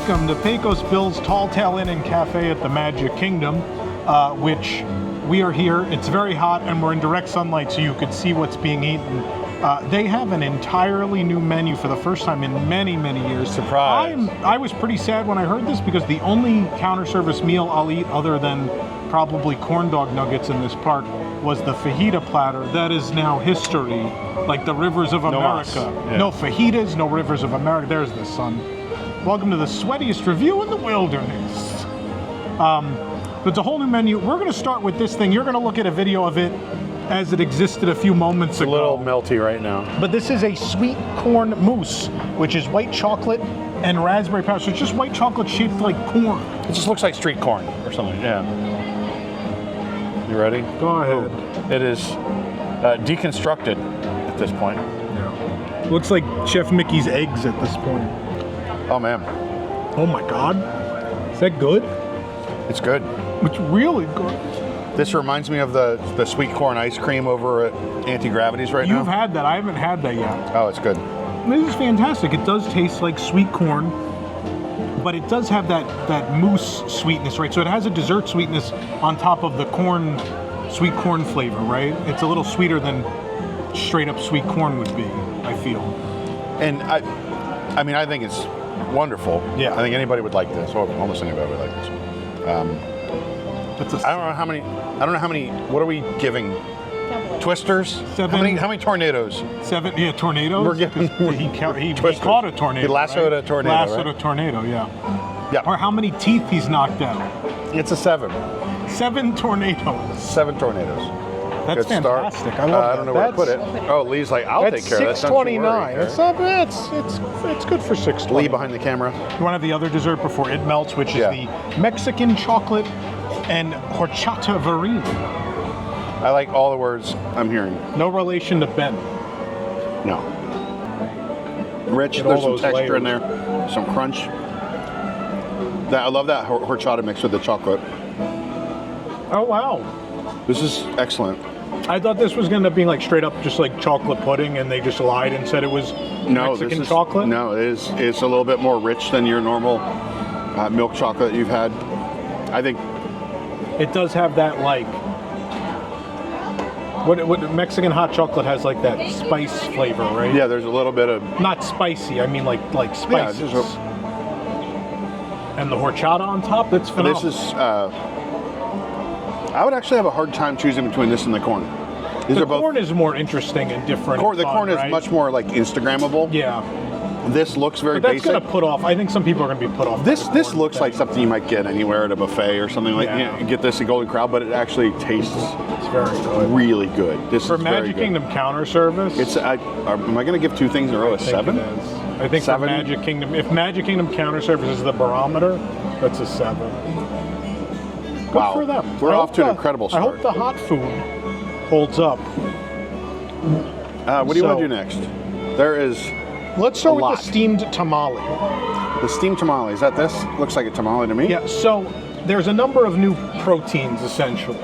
welcome to Pecos Bill's Tall Tale Inn and Cafe at the Magic Kingdom, which we are here. It's very hot and we're in direct sunlight so you can see what's being eaten. They have an entirely new menu for the first time in many, many years. Surprise! I was pretty sad when I heard this because the only counter service meal I'll eat other than probably corn dog nuggets in this park was the fajita platter. That is now history, like the rivers of America. Yeah. No fajitas, no rivers of America. There's the sun. Welcome to the sweatiest review in the wilderness. But it's a whole new menu. We're going to start with this thing. You're going to look at a video of it as it existed a few moments ago. A little melty right now. But this is a sweet corn mousse, which is white chocolate and raspberry powder. So it's just white chocolate shaped like corn. It just looks like street corn or something, yeah. You ready? Go ahead. It is deconstructed at this point. Yeah. Looks like Chef Mickey's eggs at this point. Oh man. Oh my God. Is that good? It's good. It's really good. This reminds me of the sweet corn ice cream over at Anti-Gravity's right now. You've had that. I haven't had that yet. Oh, it's good. This is fantastic. It does taste like sweet corn, but it does have that mousse sweetness, right? So it has a dessert sweetness on top of the corn, sweet corn flavor, right? It's a little sweeter than straight up sweet corn would be, I feel. And I mean, I think it's wonderful. Yeah. I think anybody would like this. Or almost anybody would like this. I don't know how many. What are we giving? Twisters? 7. How many tornadoes? 7. Yeah, tornadoes. We're giving he caught a tornado. He lassoed a tornado. Lassoed right? a tornado. Yeah. Yeah. Or how many teeth he's knocked out? It's a 7. 7 tornadoes. 7 tornadoes. That's Good start. fantastic. I love I don't know where to put it. Oh, Lee's like, I'll take care of that. $6.29. It's not bad. It's good for $6.29. Lee behind the camera. You want to have the other dessert before it melts, which is the Mexican chocolate and Horchata Verrine. I like all the words I'm hearing. No relation to Ben. No. Rich, Get there's all some those texture in layers. there, some crunch. I love that horchata mixed with the chocolate. Oh, wow. This is excellent. I thought this was going to be like straight up just like chocolate pudding, and they just lied and said it was Mexican chocolate. No, it's a little bit more rich than your normal milk chocolate you've had. I think it does have that like what Mexican hot chocolate has, like that spice flavor, right? Yeah, there's a little bit of not spicy. I mean like spices. Yeah, and the horchata on top. That's phenomenal. This is. I would actually have a hard time choosing between this and the corn. The corn is more interesting and different. The corn is much more like Instagrammable. Yeah. This looks very but that's basic. Going to put off. I think some people are going to be put off. This looks like something you might get anywhere at a buffet or something like. Yeah. You get this at Golden Corral, but it actually tastes. It's very good. Really good. This for is very Magic good. Kingdom counter service. It's. Am I going to give 2 things in a row? A 7? I think 7? for Magic Kingdom, if Magic Kingdom counter service is the barometer, that's a 7. Good wow. for them. We're off to an incredible start. I hope the hot food holds up. What do you want to do next? There is. Let's start with the steamed tamale. The steamed tamale, is that this? Looks like a tamale to me. Yeah, so there's a number of new proteins, essentially,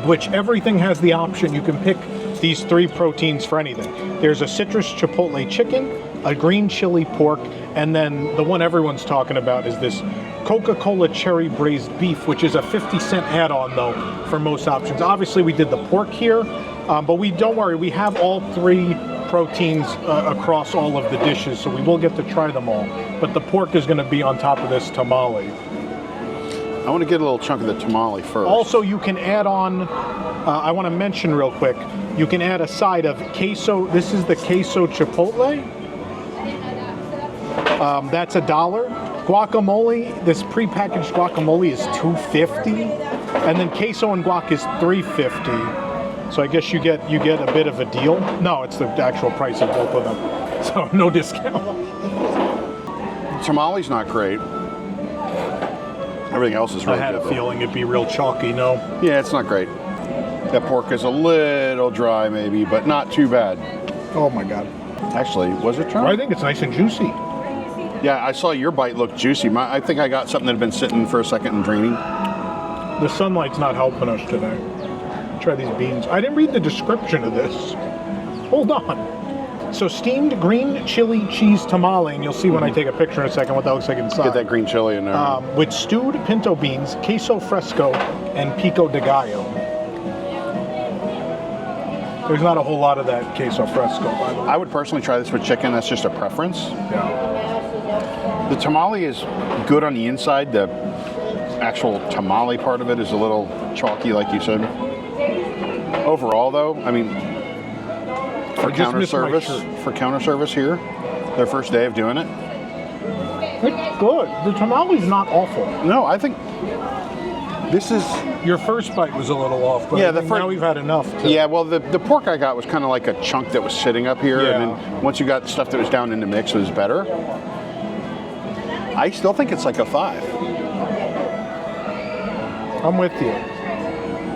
which everything has the option. You can pick these 3 proteins for anything. There's a citrus chipotle chicken, a green chili pork, and then the one everyone's talking about is this Coca-Cola cherry braised beef, which is a 50-cent add-on, though, for most options. Obviously, we did the pork here, but don't worry, we have all 3 proteins across all of the dishes, so we will get to try them all. But the pork is going to be on top of this tamale. I want to get a little chunk of the tamale first. Also, you can add on, I want to mention real quick, you can add a side of queso. This is the queso chipotle. That's $1. Guacamole, this prepackaged guacamole is $2.50, and then queso and guac is $3.50. So I guess you get a bit of a deal. No, it's the actual price of both of them, so no discount. Tamale's not great. Everything else is really good. I had a feeling it'd be real chalky. No. Yeah, it's not great. That pork is a little dry, maybe, but not too bad. Oh my God. Actually, was it dry? I think it's nice and juicy. Yeah, I saw your bite look juicy. I think I got something that had been sitting for a second and draining. The sunlight's not helping us today. Try these beans. I didn't read the description of this. Hold on. So steamed green chili cheese tamale, and you'll see when I take a picture in a second what that looks like inside. Get that green chili in there. With stewed pinto beans, queso fresco, and pico de gallo. There's not a whole lot of that queso fresco, by the way. I would personally try this with chicken. That's just a preference. Yeah. The tamale is good on the inside. The actual tamale part of it is a little chalky, like you said. Overall, though, I mean, for counter service here, their first day of doing it. It's good. The tamale's not awful. No, I think this is. Your first bite was a little off, but Yeah, now we've had enough. Yeah, well, the pork I got was kind of like a chunk that was sitting up here, Yeah. and then once you got stuff that was down in the mix, it was better. I still think it's like a 5. I'm with you.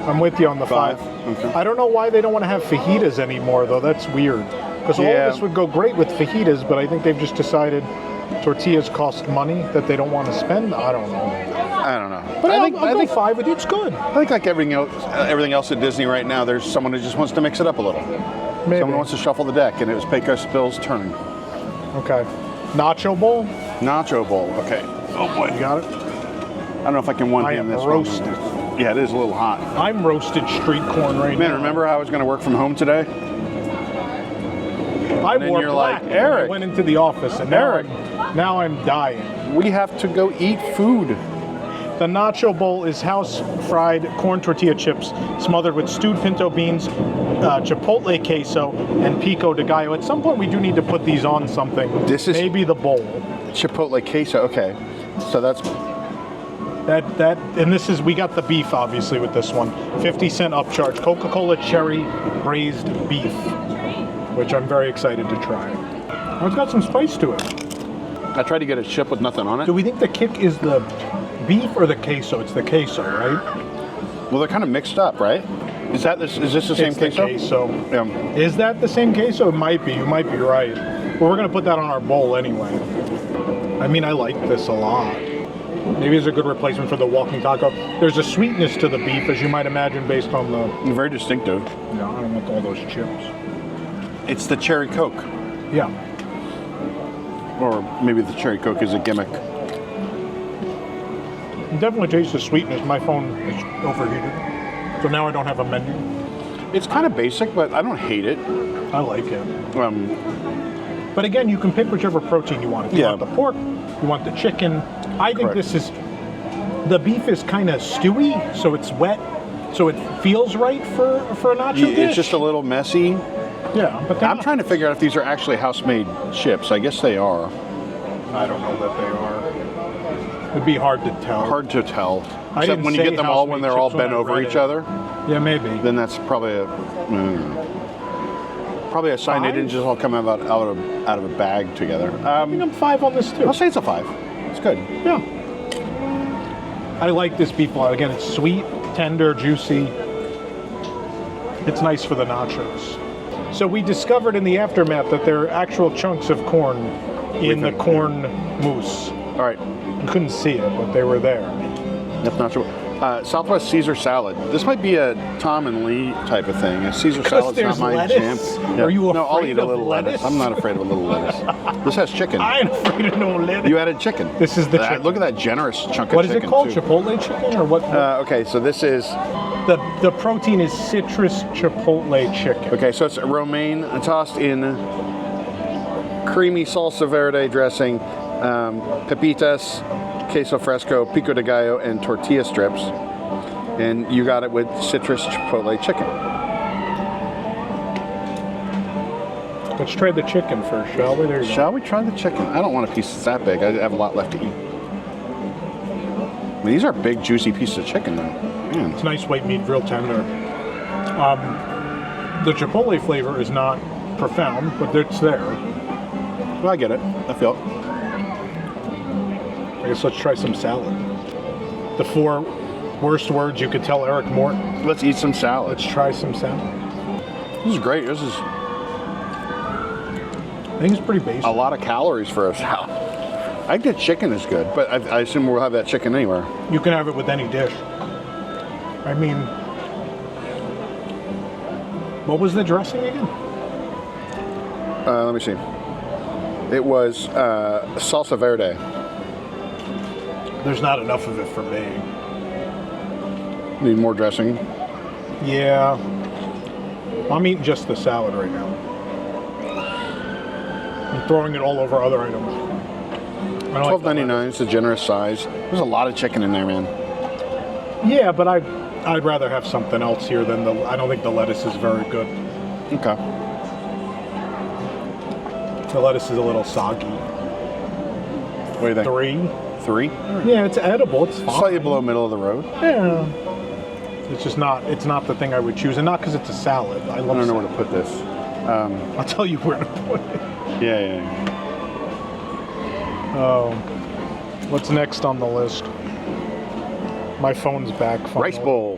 I'm with you on the 5. Okay. I don't know why they don't want to have fajitas anymore, though. That's weird. Because all Yeah. of this would go great with fajitas, but I think they've just decided tortillas cost money that they don't want to spend. I don't know. I don't know. But I I'll go 5 with you. It's good. I think like everything else at Disney right now, there's someone who just wants to mix it up a little. Maybe. Someone wants to shuffle the deck, and it was Pecos Bill's turn. Okay. Nacho Bowl. Nacho Bowl. Okay. Oh boy. You got it? I don't know if I can I one-hand am this roasted. one. Yeah, it is a little hot. I'm roasted street corn right now. Man, remember how I was going to work from home today? I then wore you're black like, when I Eric. went into the office, and Eric. now I'm dying. We have to go eat food. The Nacho Bowl is house-fried corn tortilla chips smothered with stewed pinto beans, chipotle queso, and pico de gallo. At some point, we do need to put these on something. This is- maybe the bowl. Chipotle queso. Okay. So that's And this is, we got the beef obviously with this one. 50-cent upcharge. Coca-Cola cherry braised beef, which I'm very excited to try. Oh, it's got some spice to it. I tried to get a chip with nothing on it. Do we think the kick is the beef or the queso? It's the queso, right? Well, they're kind of mixed up, right? Is this the same It's queso? the queso. Yeah. Is that the same queso? It might be. You might be right. Well, we're going to put that on our bowl anyway. I mean, I like this a lot. Maybe it's a good replacement for the walking taco. There's a sweetness to the beef, as you might imagine, based on the... Very distinctive. Yeah, I don't want all those chips. It's the cherry Coke. Yeah. Or maybe the cherry Coke is a gimmick. You definitely taste the sweetness. My phone is overheated, so now I don't have a menu. It's kind of basic, but I don't hate it. I like it. But again, you can pick whichever protein you want. If you want the pork, you want the chicken. I think Correct. this is... The beef is kind of stewy, so it's wet, so it feels right for a nacho dish. It's just a little messy. Yeah, but I'm trying to figure out if these are actually house-made chips. I guess they are. I don't know that they are. It'd be hard to tell. Hard to tell. I Except didn't when you say get them all when house-made they're all chips when bent I over read each it. other, Yeah, maybe. then that's probably probably a sign they 5? didn't just all come out of a bag together. I think I'm 5 on this too. I'll say it's a 5. It's good. Yeah. I like this beef a lot. Again, it's sweet, tender, juicy. It's nice for the nachos. So we discovered in the aftermath that there are actual chunks of corn in the corn mousse. All right. You couldn't see it, but they were there. That's not true. Southwest Caesar salad. This might be a Tom and Lee type of thing. A Caesar salad's not there's my lettuce? jam. Are you No, I'll afraid eat a of little lettuce. I'm not afraid of a little lettuce. This has chicken. I ain't afraid of no lettuce. You added chicken. This is the chicken. Look at that generous chunk What of is chicken. it called? too. Chipotle chicken or what? Okay, so this is The protein is citrus chipotle chicken. okay. So it's romaine tossed in creamy salsa verde dressing, pepitas, queso fresco, pico de gallo, and tortilla strips. And you got it with citrus chipotle chicken. Let's try the chicken first, shall we? There you go. Shall we try the chicken? I don't want a piece that's that big. I have a lot left to eat. I mean, these are big, juicy pieces of chicken, though. Man. It's nice white meat, real tender. The chipotle flavor is not profound, but it's there. Well, I get it. I feel it. I guess let's try some salad. The 4 worst words you could tell Eric Morton. Let's eat some salad. Let's try some salad. This is great. This is I think it's pretty basic. a lot of calories for a salad. I think the chicken is good, but I assume we'll have that chicken anywhere. You can have it with any dish. I mean, what was the dressing again? let me see. It was salsa verde. There's not enough of it for me. Need more dressing. Yeah. I'm eating just the salad right now. I'm throwing it all over other items. $12.99 is a generous size. There's a lot of chicken in there, man. Yeah, but I'd rather have something else here than I don't think the lettuce is very good. Okay. The lettuce is a little soggy. What do you think? 3. 3? Yeah, it's edible. It's fine. Slightly below middle of the road. Yeah. It's just not. It's not the thing I would choose, and not because it's a salad. I don't know salad. where to put this. I'll tell you where to put it. Yeah. Oh, what's next on the list? My phone's back. Rice bowl.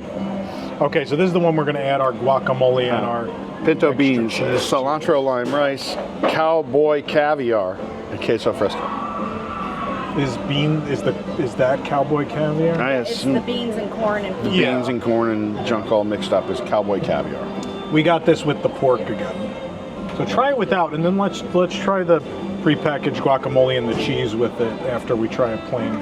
Okay, so this is the one we're going to add our guacamole and our pinto extra beans, cheese. cilantro lime rice, cowboy caviar, and queso fresco. Is that cowboy caviar? It's the beans and corn and peas. Beans and corn and junk all mixed up is cowboy caviar. We got this with the pork again. So try it without, and then let's try the prepackaged guacamole and the cheese with it after we try a plain.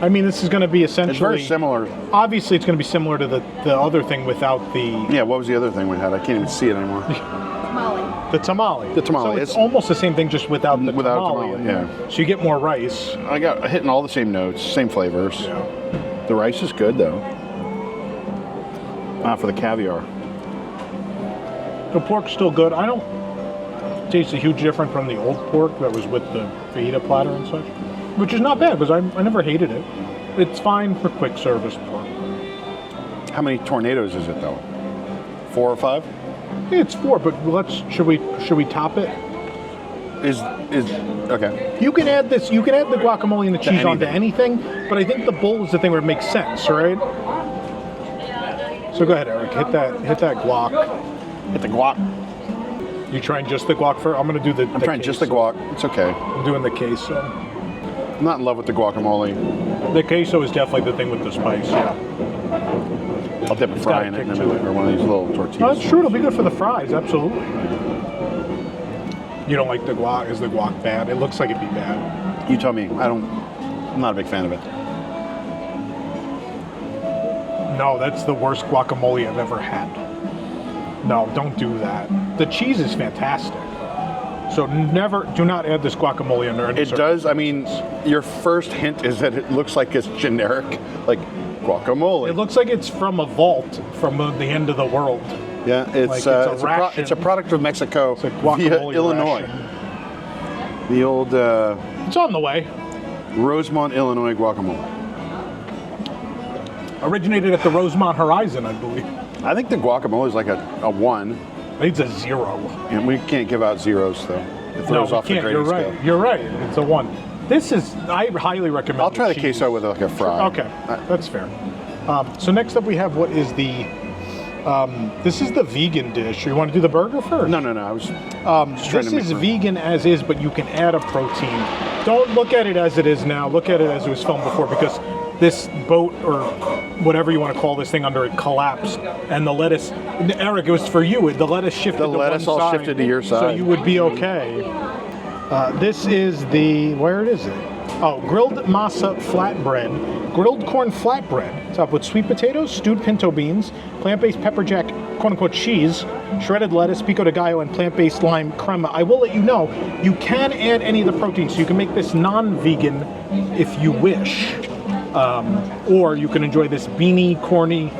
I mean, this is going to be essentially... It's very similar. Obviously, it's going to be similar to the other thing without the... Yeah, what was the other thing we had? I can't even see it anymore. Tamale. The tamale. The tamale. So it's almost the same thing, just without the tamale. Yeah. So you get more rice. I got hitting all the same notes, same flavors. Yeah. The rice is good, though. For the caviar. The pork's still good. I don't taste a huge difference from the old pork that was with the fajita platter and such, which is not bad because I never hated it. It's fine for quick service pork. How many tornadoes is it, though? 4 or 5? Yeah, it's 4, but should we top it? Is okay. You can add this. You can add the guacamole and the cheese onto anything. anything, but I think the bowl is the thing where it makes sense, right? So go ahead, Eric. Hit that guac. Hit the guac. You trying just the guac first? I'm gonna do the. I'm trying just the guac. It's okay. I'm doing the queso. I'm not in love with the guacamole. The queso is definitely the thing with the spice. Yeah. I'll dip a fry in it in a minute, or one of these little tortillas. Oh, that's true. It'll be good for the fries. Absolutely. You don't like the guac? Is the guac bad? It looks like it'd be bad. You tell me. I'm not a big fan of it. No, that's the worst guacamole I've ever had. No, don't do that. The cheese is fantastic. So do not add this guacamole under any It does. I mean, your first hint is that it looks like it's generic, like guacamole. It looks like it's from a vault from the end of the world. Yeah, it's a product of Mexico It's a guacamole via Illinois. ration. The old It's on the way. Rosemont, Illinois guacamole. Originated at the Rosemont Horizon, I believe. I think the guacamole is like a 1, I think it's a 0. and we can't give out zeros though. It throws off the can't. grading You're right. scale. It's a 1. I highly recommend. I'll try the cheese. queso with like a fry. Okay, that's fair. So next up we have what is the. This is the vegan dish. You want to do the burger first? No. I was just trying This to make is vegan as is, but you can add a protein. Don't look at it as it is now. Look at it as it was filmed before, because this boat or whatever you want to call this thing under it collapsed, and the lettuce. Eric, it was for you. The lettuce shifted. The to lettuce one all side, shifted to your so side. you would be okay. This is the where is it? Oh, grilled masa flatbread, grilled corn flatbread, topped with sweet potatoes, stewed pinto beans, plant-based pepper jack, quote-unquote cheese, shredded lettuce, pico de gallo, and plant-based lime crema. I will let you know, you can add any of the proteins, so you can make this non-vegan if you wish. Or you can enjoy this beany, corny,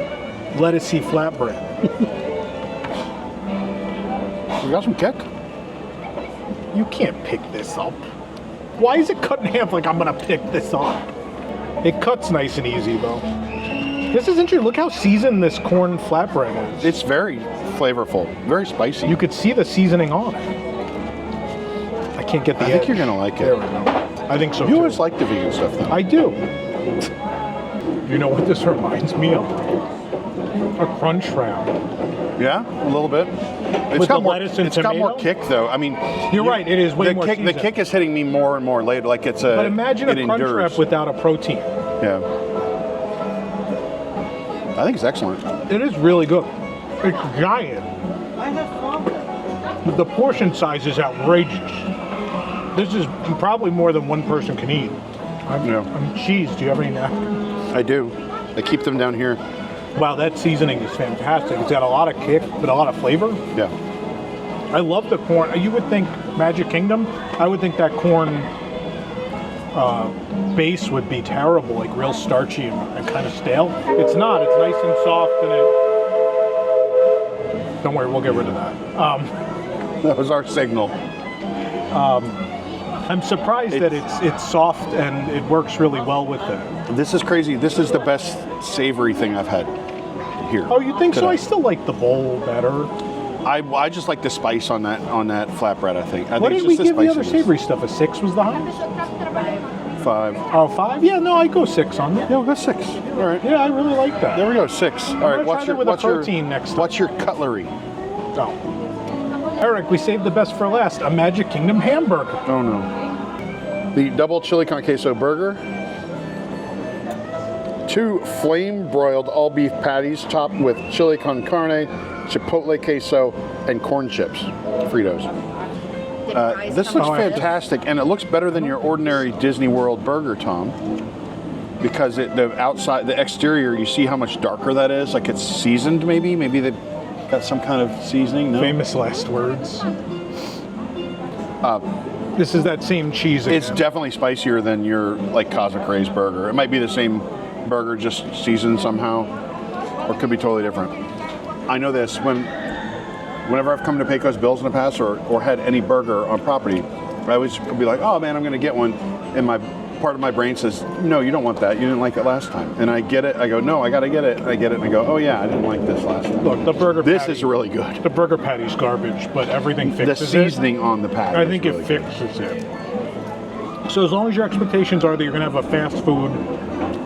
lettucey flatbread. You got some kick? You can't pick this up. Why is it cut in half like I'm gonna pick this up? It cuts nice and easy though. This is interesting. Look how seasoned this corn flatbread is. It's very flavorful, very spicy. You could see the seasoning on it. I can't get the I edge. think you're gonna like There it. we go. I think so You too. always like the vegan stuff though. I do. You know what this reminds me of? A crunch wrap. Yeah, a little bit. With the lettuce and It's got more tomato? kick though. I mean, You're right, it is way the more kick. The seasoned. kick is hitting me more and more later. Like it's a. But imagine a it crunch endures. wrap without a protein. Yeah. I think it's excellent. It is really good. It's giant. But the portion size is outrageous. This is probably more than one person can eat. I'm cheese. Do you have any napkins? I do. I keep them down here. Wow, that seasoning is fantastic. It's got a lot of kick, but a lot of flavor. Yeah. I love the corn. You would think Magic Kingdom, I would think that corn base would be terrible, like real starchy and kind of stale. It's not. It's nice and soft, and it... Don't worry, we'll get rid of that. That was our signal. I'm surprised that it's soft and it works really well with it. This is crazy. This is the best savory thing I've had here. Oh, you think so? today. I still like the bowl better. I just like the spice on that flatbread. I think. What did we give the other spiciness. savory stuff? A 6 was the highest? 5. Oh, 5? Yeah, no, I go 6 on that. Yeah, we'll go 6. All right. Yeah, I really like that. There we go. 6. All right. What's your protein next time? What's your cutlery? Oh. Eric, we saved the best for last. A Magic Kingdom hamburger. Oh no. The double chili con queso burger. 2 flame broiled all beef patties topped with chili con carne, chipotle queso, and corn chips. Fritos. This looks fantastic, and it looks better than your ordinary Disney World burger, Tom. Because the outside, the exterior, you see how much darker that is. Like it's seasoned, maybe. Maybe they've got some kind of seasoning. No. Famous last words. This is that same cheese again. It's definitely spicier than your like Cosmic Rays burger. It might be the same burger, just seasoned somehow, or it could be totally different. I know this whenever I've come to Pecos Bills in the past, or had any burger on property, I always be like, oh man, I'm going to get one, and part of my brain says, no, you don't want that. You didn't like it last time. And I get it. I go, no, I got to get it. I get it, and I go, oh yeah, I didn't like this last time. Look, the burger This patty, is really good. The burger patty's garbage, but everything The fixes seasoning on the patty. I is think really it good. fixes it. So as long as your expectations are that you're going to have a fast food,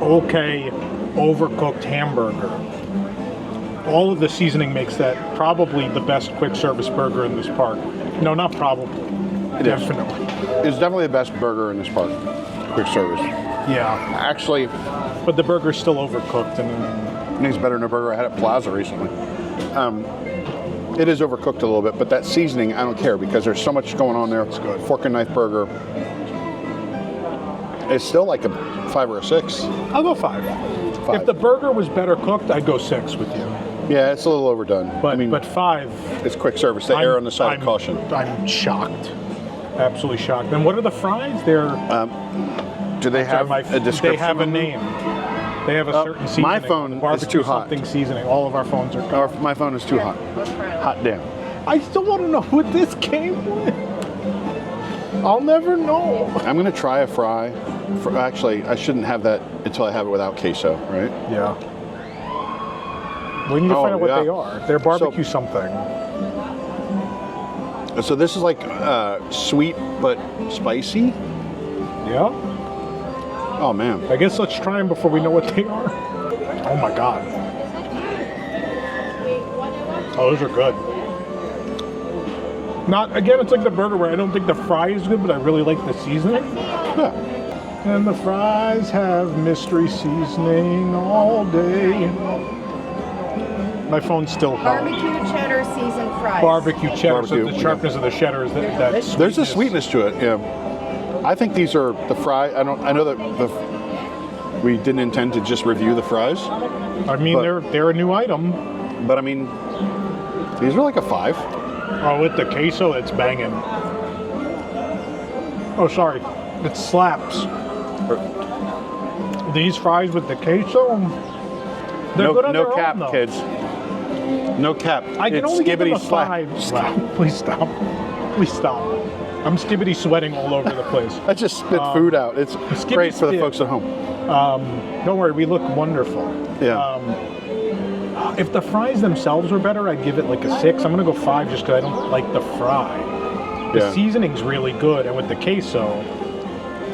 okay, overcooked hamburger, all of the seasoning makes that probably the best quick service burger in this park. No, not probably. It is. Definitely. It's definitely the best burger in this park. Quick service. Yeah. Actually, But the burger's still overcooked. And I think it's better than a burger I had at Plaza recently. It is overcooked a little bit, but that seasoning, I don't care because there's so much going on there. It's good. Fork and knife burger. It's still like a 5 or a 6. I'll go 5. 5. If the burger was better cooked, I'd go 6 with you. Yeah, it's a little overdone. But 5. It's quick service. They err on the side of caution. I'm shocked. Absolutely shocked. And what are the fries? They're Do they have a description? They have a name. They have a certain seasoning. my phone is Barbecue too hot. something seasoning. All of our phones are. Or my phone is too hot. Hot damn. I still want to know what this came with. I'll never know. I'm going to try a fry. Actually, I shouldn't have that until I have it without queso, right? Yeah. We need to find out what they are. They're barbecue something. So this is like sweet but spicy. Yeah. Oh man. I guess let's try them before we know what they are. Oh my god. Oh, those are good. Not again. It's like the burger where I don't think the fry is good, but I really like the seasoning. Yeah. And the fries have mystery seasoning all day. My phone's still hot. Barbecue-Cheddar seasoned fries. Barbecue-Cheddar. So Barbecue, the sharpness of the cheddar is that There's a sweetness to it. Yeah. I think these are the fry. I know that we didn't intend to just review the fries. I mean, they're a new item. But I mean, these are like a 5. Oh, with the queso, it's banging. Oh, sorry. It slaps. These fries with the queso, they're good on no their cap, own, though. kids. No cap. I can It's only give them a skibbity slap. 5. Wow, please stop. Please stop. I'm skibbity sweating all over the place. I just spit food out. It's great for the spit. folks at home. Don't worry, we look wonderful. Yeah. If the fries themselves were better, I'd give it like a 6. I'm gonna go 5 just because I don't like the fry. The Yeah. seasoning's really good, and with the queso,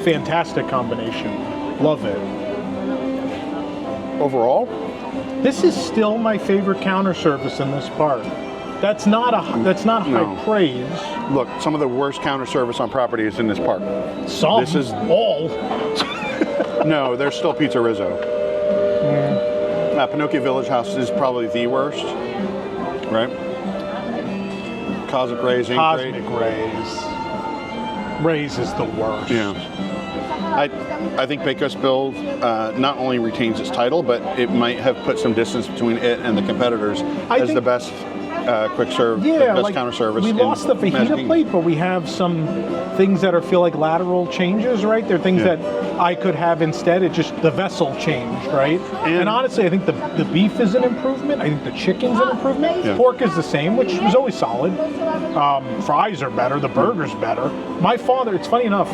fantastic combination. Love it. Overall, This is still my favorite counter service in this park. That's not No. high praise. look, some of the worst counter service on property is in this park. Some, This is- all. No, there's still Pizza Rizzo. Pinocchio Village House is probably the worst, right? Cosmic Rays ain't Cosmic great. Rays. Rays is the worst. Yeah. I think Pecos Bill not only retains its title, but it might have put some distance between it and the competitors as the best quick serve, the best counter service. We lost the Magic fajita Kingdom. plate, but we have some things that feel like lateral changes, right? They're things that I could have instead. It just the vessel changed, right? And honestly, I think the beef is an improvement. I think the chicken's an improvement. Yeah. Pork is the same, which was always solid. Fries are better. The burger's better. My father, it's funny enough,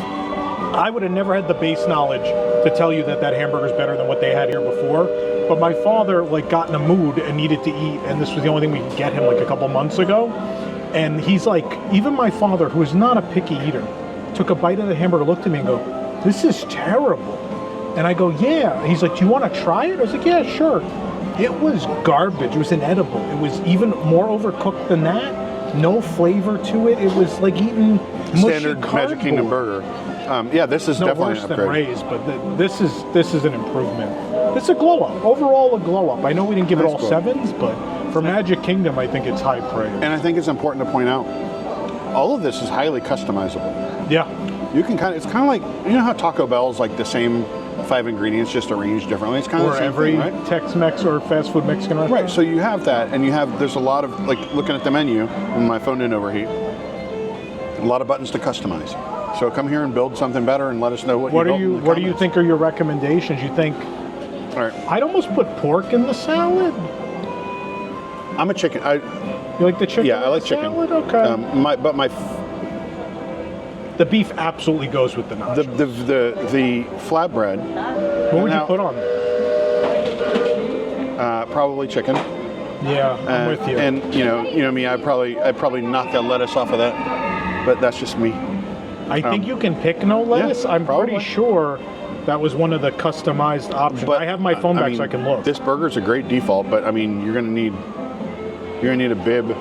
I would have never had the base knowledge to tell you that hamburger's better than what they had here before. But my father got in a mood and needed to eat, and this was the only thing we could get him a couple months ago. And he's like, even my father, who is not a picky eater, took a bite of the hamburger, looked at me and go, "This is terrible." And I go, "Yeah." He's like, "Do you want to try it?" I was like, "Yeah, sure." It was garbage. It was inedible. It was even more overcooked than that. No flavor to it. It was like eating Standard mushy Magic Kingdom cardboard. burger. This is No definitely worse an than upgrade. Ray's, but this is an improvement. It's a glow up. Overall, a glow up. I know we didn't give it Nice all glow up. 7s, but for Magic Kingdom, I think it's high praise. And I think it's important to point out, all of this is highly customizable. Yeah, You can it's kind of like, you know how Taco Bell's like the same 5 ingredients just arranged differently? It's kind of or the same every thing, right? Tex-Mex or fast food Mexican restaurant. Right, so you have that, and there's a lot of, looking at the menu, when my phone didn't overheat, a lot of buttons to customize. So come here and build something better and let us know what you built in the What do you comments. think are your recommendations? You think All right, I'd almost put pork in the salad? I'm a chicken. You like the chicken? Yeah, I in like the chicken. Salad? Okay. The beef absolutely goes with the nachos. The flatbread, What would now- you put on? probably chicken. Yeah, I'm with you. And you know me, I'd probably knock the lettuce off of that, but that's just me. I think you can pick no lettuce. I'm probably. pretty sure that was one of the customized options. But I have my phone back so I can look. This burger's a great default, but I mean, you're gonna need a bib.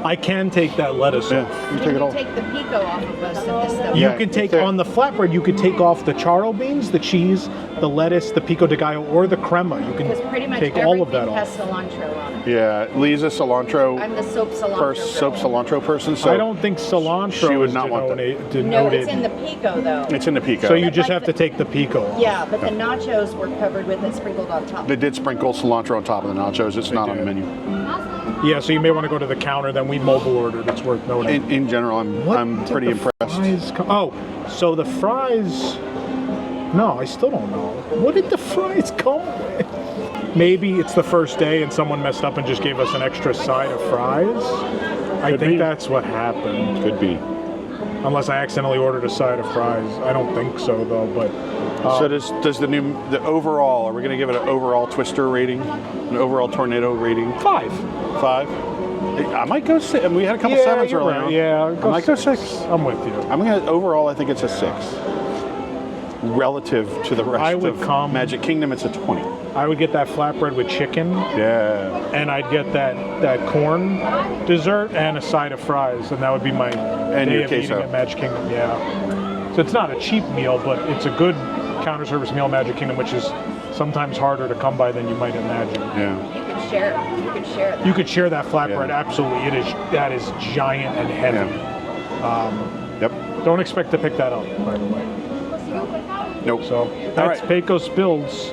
I can take that lettuce Yeah, off. you take it all. Take the pico off of most of this stuff. You Yeah, can take there. on the flatbread. You could take off the charro beans, the cheese, the lettuce, the pico de gallo, or the crema. You Because can pretty much take everything all of that has off. cilantro on it. Yeah, Lee's a cilantro I'm the soap cilantro girl. cilantro person, so I don't think cilantro she would is not want that. denoted. No, it's in the pico though. It's in the pico. So you just Like have to take the pico off. Yeah, but the nachos were covered with it sprinkled on top. They did sprinkle cilantro on top of the nachos. It's not on the did. menu. Yeah, so you may want to go to the counter. Then we mobile ordered. It's worth noting. In general, I'm did pretty the impressed. fries so the fries. No, I still don't know. What did the fries come with? Maybe it's the first day and someone messed up and just gave us an extra side of fries. I Could think be. that's what happened. Could be. Unless I accidentally ordered a side of fries. I don't think so though. But So does the overall? Are we going to give it an overall Twister rating, an overall tornado rating? 5. 5. I might go 6. We had a couple Yeah, 7s you're early right. on. Yeah, I might go 6. I'm with you. I'm gonna overall. I think it's a 6. Relative to the rest I would of come- Magic Kingdom, it's a 20. I would get that flatbread with chicken, Yeah. and I'd get that corn dessert and a side of fries, and that would be my And day your of queso. eating at Magic Kingdom. Yeah. So it's not a cheap meal, but it's a good counter service meal at Magic Kingdom, which is sometimes harder to come by than you might imagine. Yeah. You could share it. You could share it. You could share that flatbread, Yeah. absolutely. That is giant and heavy. Yep. Don't expect to pick that up, by the way. Nope. So that's right. Pecos Builds.